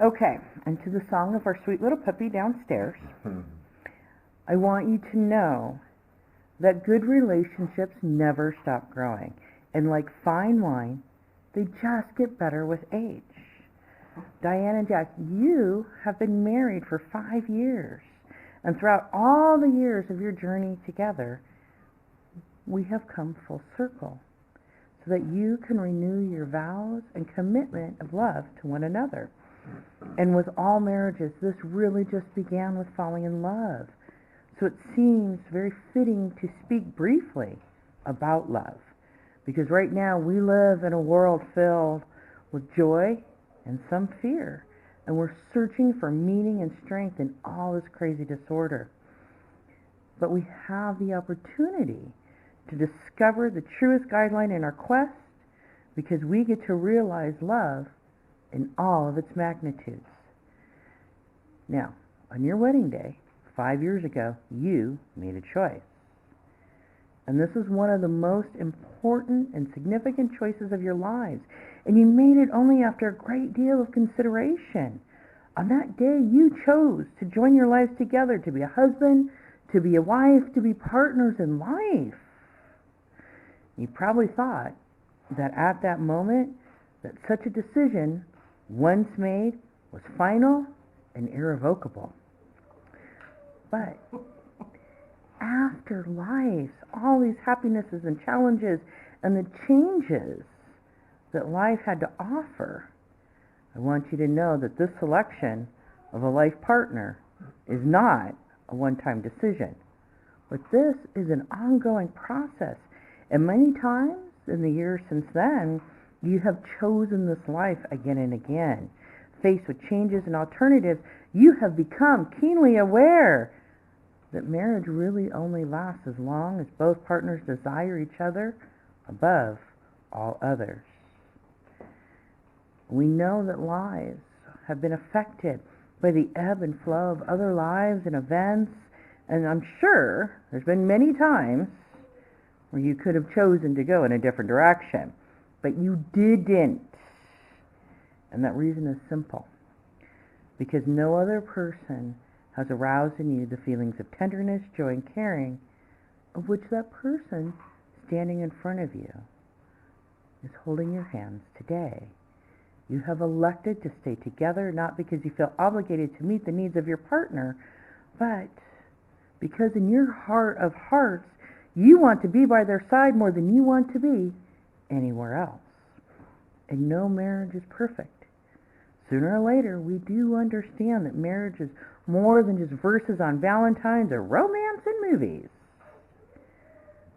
Okay, and to the song of our sweet little puppy downstairs, I want you to know that good relationships never stop growing. And like fine wine, they just get better with age. Diane and Jack, you have been married for 5 years. And throughout all the years of your journey together, we have come full circle so that you can renew your vows and commitment of love to one another. And with all marriages, this really just began with falling in love. So it seems very fitting to speak briefly about love. Because right now we live in a world filled with joy and some fear. And we're searching for meaning and strength in all this crazy disorder. But we have the opportunity to discover the truest guideline in our quest because we get to realize love in all of its magnitudes. Now, on your wedding day, 5 years ago, you made a choice. And this is one of the most important and significant choices of your lives. And you made it only after a great deal of consideration. On that day, you chose to join your lives together, to be a husband, to be a wife, to be partners in life. You probably thought that at that moment, that such a decision, once made, was final and irrevocable. But after life, all these happinesses and challenges and the changes that life had to offer, I want you to know that this selection of a life partner is not a one-time decision, but this is an ongoing process. And many times in the years since then, you have chosen this life again and again. Faced with changes and alternatives, you have become keenly aware that marriage really only lasts as long as both partners desire each other above all others. We know that lives have been affected by the ebb and flow of other lives and events, and I'm sure there's been many times where you could have chosen to go in a different direction, but you didn't. And that reason is simple. Because no other person has aroused in you the feelings of tenderness, joy, and caring of which that person standing in front of you is holding your hands today. You have elected to stay together not because you feel obligated to meet the needs of your partner, but because in your heart of hearts, you want to be by their side more than you want to be anywhere else. And no marriage is perfect. Sooner or later, we do understand that marriage is more than just verses on Valentine's or romance in movies.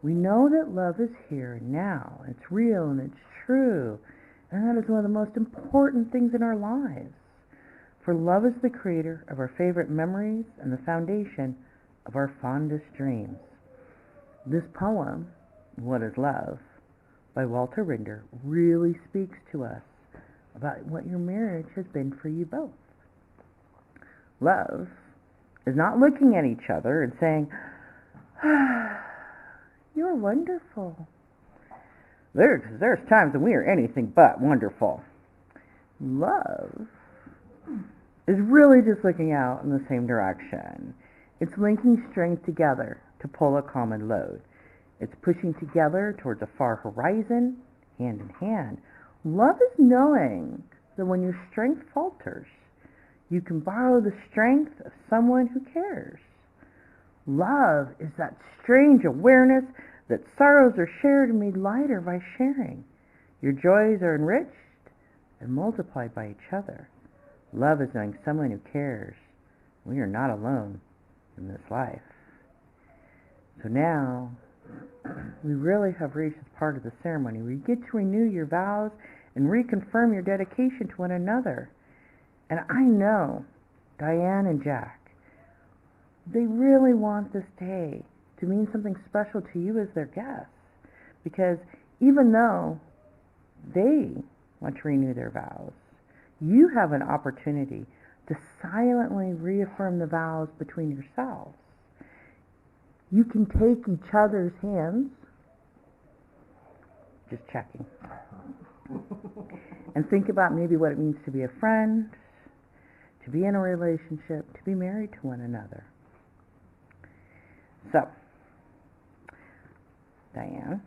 We know that love is here and now. It's real and it's true. And that is one of the most important things in our lives. For love is the creator of our favorite memories and the foundation of our fondest dreams. This poem, What is Love, by Walter Rinder, really speaks to us about what your marriage has been for you both. Love is not looking at each other and saying, you're wonderful. There's times when we are anything but wonderful. Love is really just looking out in the same direction. It's linking strength together to pull a common load. It's pushing together towards a far horizon, hand in hand. Love is knowing that when your strength falters, you can borrow the strength of someone who cares. Love is that strange awareness that sorrows are shared and made lighter by sharing. Your joys are enriched and multiplied by each other. Love is knowing someone who cares. We are not alone in this life. So now, we really have reached this part of the ceremony where you get to renew your vows and reconfirm your dedication to one another. And I know Diane and Jack, they really want this day to mean something special to you as their guests. Because even though they want to renew their vows, you have an opportunity to silently reaffirm the vows between yourselves. You can take each other's hands, just checking, and think about maybe what it means to be a friend, to be in a relationship, to be married to one another. So, Diane,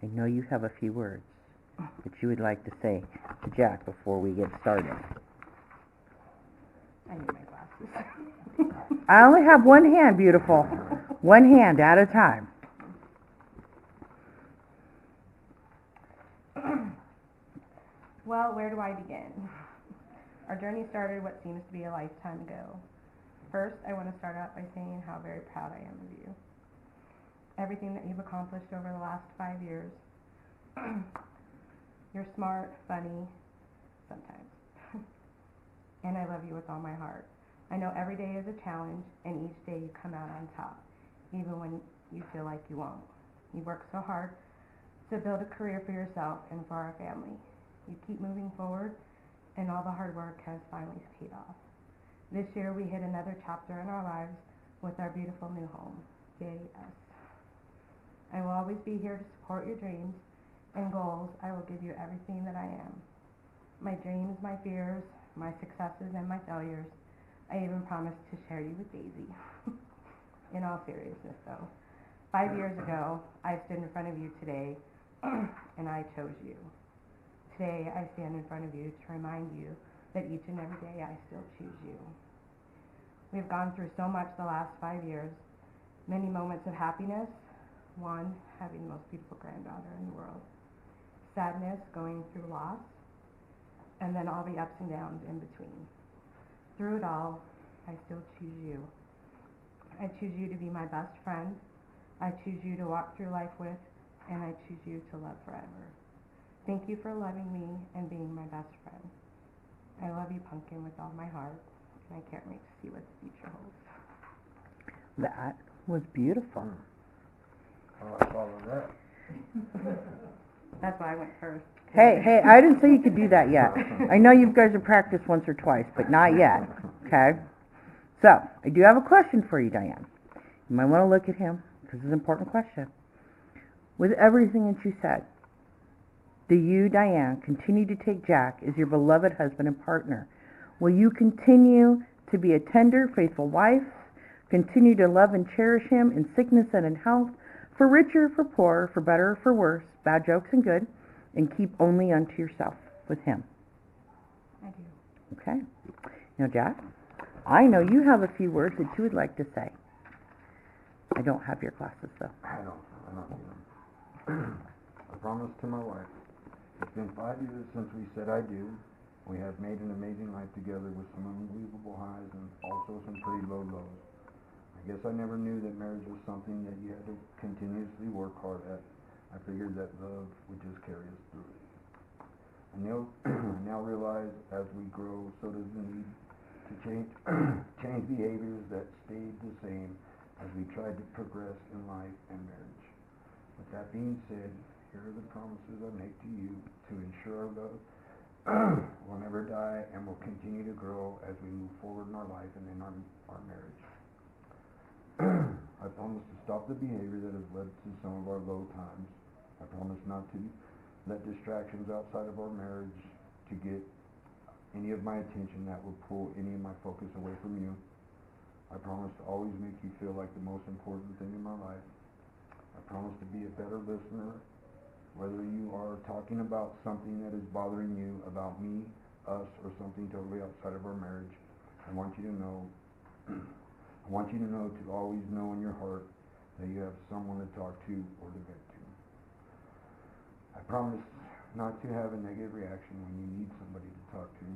I know you have a few words that you would like to say to Jack before we get started. I need my glasses. I only have one hand, beautiful. One hand at a time. Well, where do I begin? Our journey started what seems to be a lifetime ago. First, I want to start out by saying how very proud I am of you. Everything that you've accomplished over the last 5 years. You're smart, funny, sometimes. And I love you with all my heart. I know every day is a challenge, and each day you come out on top, even when you feel like you won't. You work so hard to build a career for yourself and for our family. You keep moving forward, and all the hard work has finally paid off. This year we hit another chapter in our lives with our beautiful new home. Yay, us. I will always be here to support your dreams and goals. I will give you everything that I am. My dreams, my fears, my successes, and my failures. I even promise to share you with Daisy. In all seriousness, though, 5 years ago, I stood in front of you today, and I chose you. Today, I stand in front of you to remind you that each and every day I still choose you. We've gone through so much the last 5 years, many moments of happiness, one, having the most beautiful granddaughter in the world, sadness, going through loss, and then all the ups and downs in between. Through it all, I still choose you. I choose you to be my best friend. I choose you to walk through life with, and I choose you to love forever. Thank you for loving me and being my best friend. I love you, Pumpkin, with all my heart, and I can't wait to see what the future holds. That was beautiful. Oh, I follow that. That's why I went first. Hey, I didn't say you could do that yet. I know you guys have practiced once or twice, but not yet. Okay? So, I do have a question for you, Diane. You might want to look at him, because it's an important question. With everything that you said, do you, Diane, continue to take Jack as your beloved husband and partner? Will you continue to be a tender, faithful wife, continue to love and cherish him in sickness and in health, for richer, for poorer, for better, for worse, bad jokes and good, and keep only unto yourself with him? I do. Okay. Now, Jack, I know you have a few words that you would like to say. I don't have your glasses, though. I don't need them. I promised to my wife. It's been 5 years since we said I do. We have made an amazing life together with some unbelievable highs and also some pretty low lows. I guess I never knew that marriage was something that you had to continuously work hard at. I figured that love would just carry us through it. I now realize as we grow, so does the need to change behaviors that stayed the same as we tried to progress in life and marriage. With that being said, here are the promises I make to you to ensure our love will never die and will continue to grow as we move forward in our life and in our marriage. I promise to stop the behavior that has led to some of our low times. I promise not to let distractions outside of our marriage to get any of my attention that will pull any of my focus away from you. I promise to always make you feel like the most important thing in my life. I promise to be a better listener, whether you are talking about something that is bothering you about me, us, or something totally outside of our marriage. I want you to know to always know in your heart that you have someone to talk to or to vent to. I promise not to have a negative reaction when you need somebody to talk to.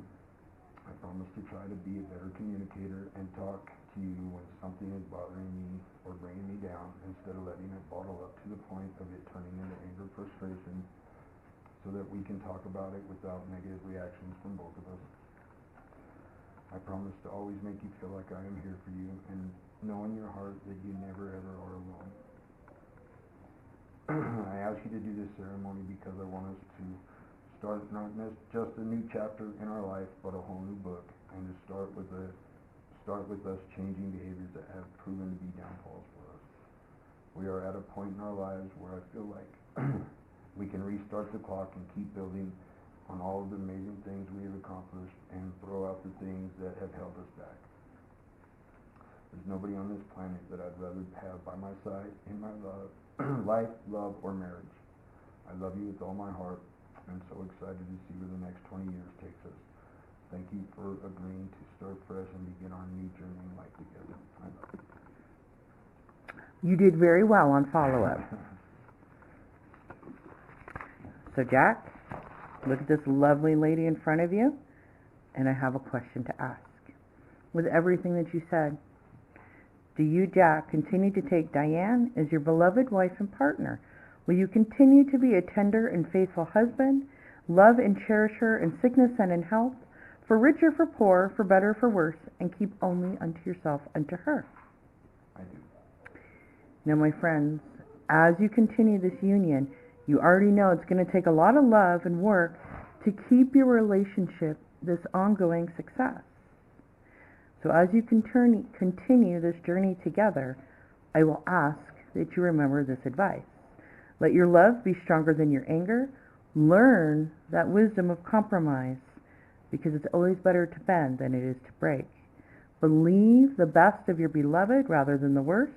I promise to try to be a better communicator and talk to you when something is bothering me or bringing me down instead of letting it bottle up to the point of it turning into anger, frustration, so that we can talk about it without negative reactions from both of us. I promise to always make you feel like I am here for you and know in your heart that you never ever are alone. I ask you to do this ceremony because I want us to start not just a new chapter in our life, but a whole new book, and to start with us changing behaviors that have proven to be downfalls for us. We are at a point in our lives where I feel like we can restart the clock and keep building on all of the amazing things we have accomplished and throw out the things that have held us back. There's nobody on this planet that I'd rather have by my side in my life, love, or marriage. I love you with all my heart, and so excited to see where the next 20 years takes us. Thank you for agreeing to start fresh and begin our new journey in life together. I love you. You did very well on follow-up. So Jack, look at this lovely lady in front of you, and I have a question to ask. With everything that you said, do you, Jack, continue to take Diane as your beloved wife and partner? Will you continue to be a tender and faithful husband, love and cherish her in sickness and in health, for richer, for poor, for better, for worse, and keep only unto yourself and to her? I do. Now, my friends, as you continue this union, you already know it's going to take a lot of love and work to keep your relationship this ongoing success. So as you continue this journey together, I will ask that you remember this advice. Let your love be stronger than your anger. Learn that wisdom of compromise, because it's always better to bend than it is to break. Believe the best of your beloved rather than the worst.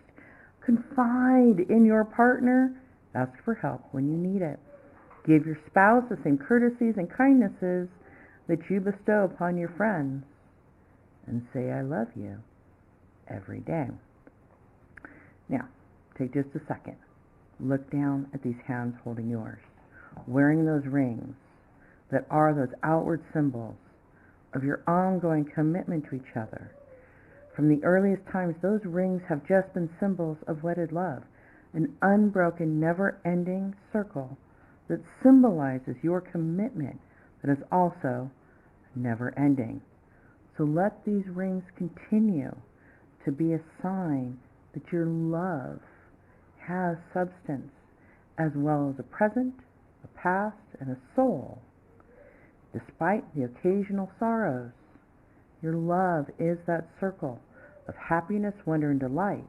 Confide in your partner. Ask for help when you need it. Give your spouse the same courtesies and kindnesses that you bestow upon your friends. And say, I love you every day. Now, take just a second. Look down at these hands holding yours, wearing those rings that are those outward symbols of your ongoing commitment to each other. From the earliest times, those rings have just been symbols of wedded love, an unbroken, never-ending circle that symbolizes your commitment that is also never-ending. So let these rings continue to be a sign that your love has substance, as well as a present, a past, and a soul. Despite the occasional sorrows, your love is that circle of happiness, wonder, and delight.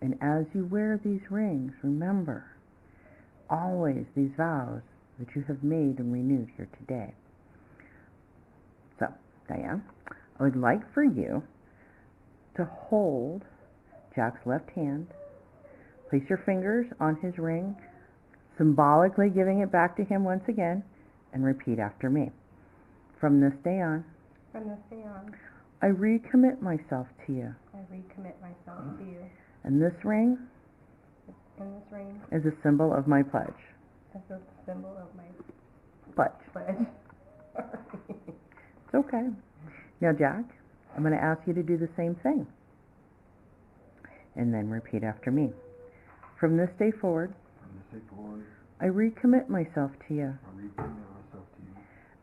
And as you wear these rings, remember always these vows that you have made and renewed here today. So, Diane, I would like for you to hold Jack's left hand, place your fingers on his ring, symbolically giving it back to him once again, and repeat after me. From this day on, I recommit myself to you. And this ring is a symbol of my pledge. Pledge. It's okay. Now, Jack, I'm going to ask you to do the same thing. And then repeat after me. From this day forward, I recommit myself to you.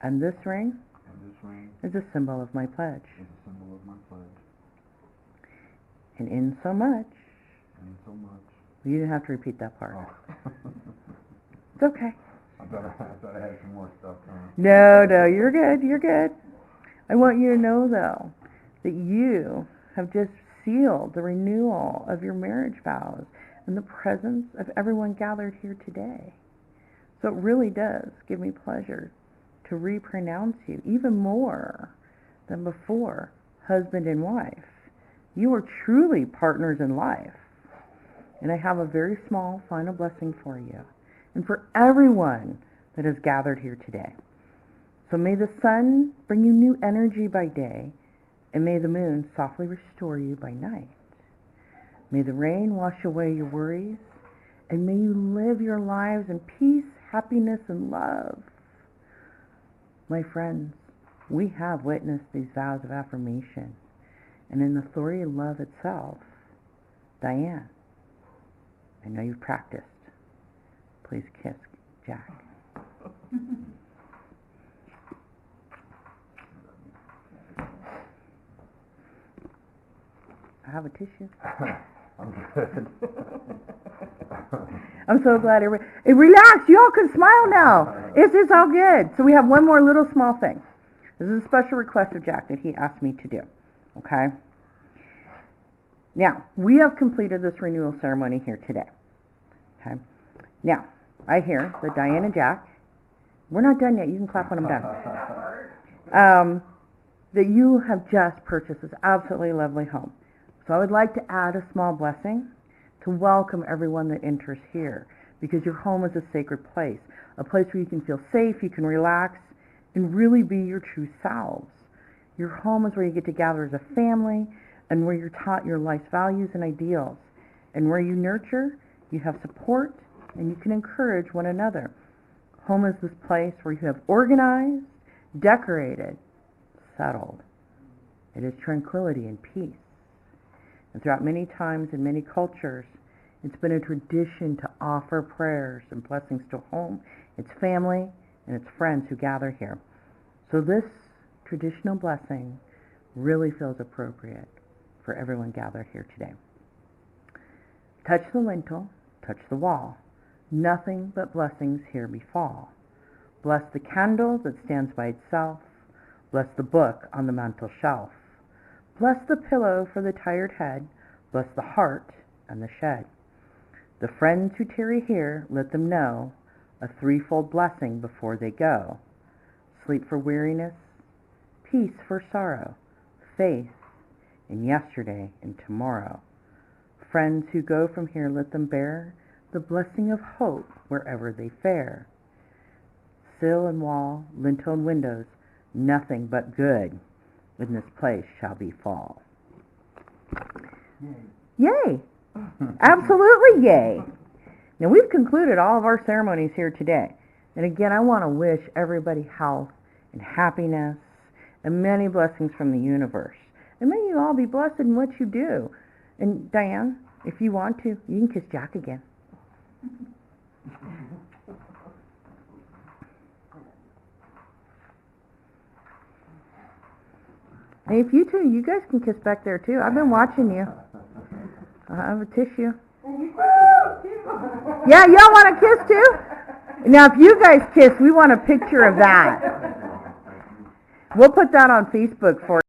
And this ring is a symbol of my pledge. And in so much, you didn't have to repeat that part. Oh. It's okay. I thought I had some more stuff coming. No, you're good. I want you to know, though, that you have just sealed the renewal of your marriage vows in the presence of everyone gathered here today. So it really does give me pleasure to repronounce you even more than before, husband and wife. You are truly partners in life. And I have a very small final blessing for you and for everyone that has gathered here today. So may the sun bring you new energy by day, and may the moon softly restore you by night. May the rain wash away your worries, and may you live your lives in peace, happiness, and love. My friends, we have witnessed these vows of affirmation, and in the authority of love itself. Diane, I know you've practiced. Please kiss Jack. I have a tissue. I'm good. I'm so glad everybody... Hey, relax, you all can smile now. It's all good. So we have one more little small thing. This is a special request of Jack that he asked me to do. Okay? Now, we have completed this renewal ceremony here today. Okay? Now, I hear that Diane and Jack, we're not done yet. You can clap when I'm done. that you have just purchased this absolutely lovely home. So I would like to add a small blessing to welcome everyone that enters here, because your home is a sacred place, a place where you can feel safe, you can relax, and really be your true selves. Your home is where you get to gather as a family, and where you're taught your life's values and ideals, and where you nurture, you have support, and you can encourage one another. Home is this place where you have organized, decorated, settled. It is tranquility and peace. And throughout many times and many cultures, it's been a tradition to offer prayers and blessings to home, its family, and its friends who gather here. So this traditional blessing really feels appropriate for everyone gathered here today. Touch the lintel, touch the wall. Nothing but blessings here befall. Bless the candle that stands by itself. Bless the book on the mantel shelf. Bless the pillow for the tired head. Bless the heart and the shed. The friends who tarry here, let them know a threefold blessing before they go. Sleep for weariness, peace for sorrow, faith in yesterday and tomorrow. Friends who go from here, let them bear the blessing of hope wherever they fare. Sill and wall, lintel and windows, nothing but good in this place shall befall. Yay! Absolutely yay! Now we've concluded all of our ceremonies here today. And again, I want to wish everybody health and happiness and many blessings from the universe. And may you all be blessed in what you do. And Diane, if you want to, you can kiss Jack again. And if you two, you guys can kiss back there too. I've been watching you. I have a tissue. Yeah, y'all want to kiss too? Now, if you guys kiss, we want a picture of that. We'll put that on Facebook for you.